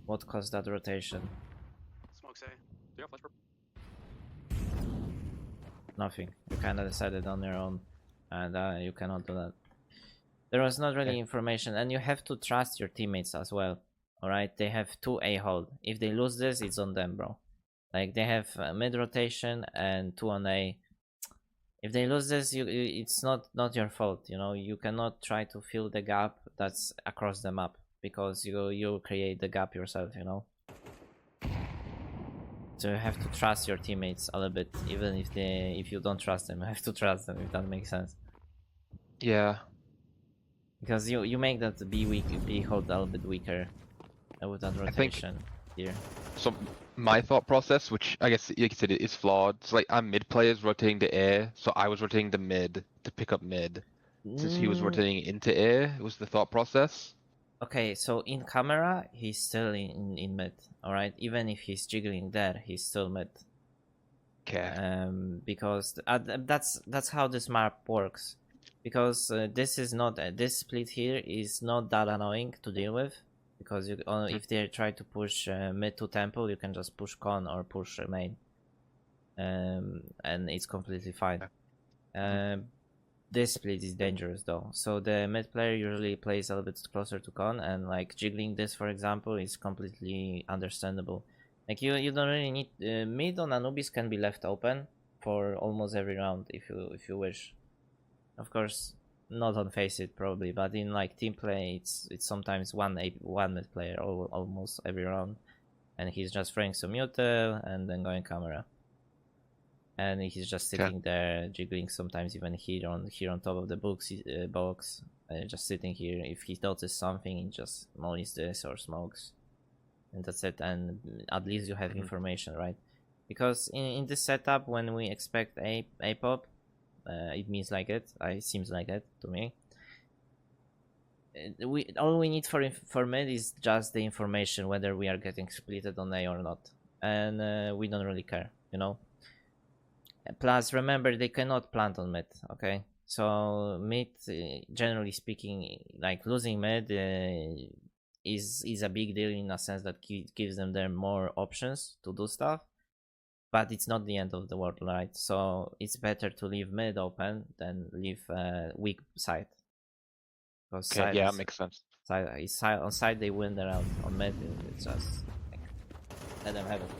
What caused that rotation? Smokes A. Do you have flash purple? Nothing. You kind of decided on your own, and you cannot do that. There was not really information, and you have to trust your teammates as well. All right, they have 2 A hold. If they lose this, it's on them, bro. Like they have mid rotation and 2 on A. If they lose this, it's not your fault. You know, you cannot try to fill the gap that's across the map because you create the gap yourself. You know. So you have to trust your teammates a little bit, even if you don't trust them. You have to trust them, if that makes sense. Yeah. Because you make that B hold a little bit weaker with that rotation here. So my thought process, which I guess like you said is flawed. So like our mid players rotating to air, so I was rotating to mid to pick up mid. Since he was rotating into air, was the thought process. Okay, so in camera he's still in mid, all right. Even if he's jiggling there, he's still mid. Okay. Because that's how this map works. Because this is not this split here is not that annoying to deal with. Because if they try to push mid to temple, you can just push con or push main, and it's completely fine. This split is dangerous though, so the mid player usually plays a little bit closer to con, and like jiggling this, for example, is completely understandable. Like you don't really need mid on Anubis can be left open for almost every round if you wish. Of course, not on face it probably, but in like team play, it's sometimes one mid player almost every round, and he's just throwing some util and then going camera. And he's just sitting there jiggling, sometimes even here on top of the box, just sitting here. If he notices something, he just mollies this or smokes, and that's it. And at least you have information, right? Because in this setup, when we expect a pop, it means like it. It seems like it to me. All we need for mid is just the information whether we are getting splitted on A or not, and we don't really care, you know. Plus, remember, they cannot plant on mid, okay? So mid, generally speaking, like losing mid is a big deal in a sense that gives them their more options to do stuff, but it's not the end of the world, right? So it's better to leave mid open than leave weak side. Okay, yeah, makes sense. On side they win the round. On mid, it's just like, let them have it.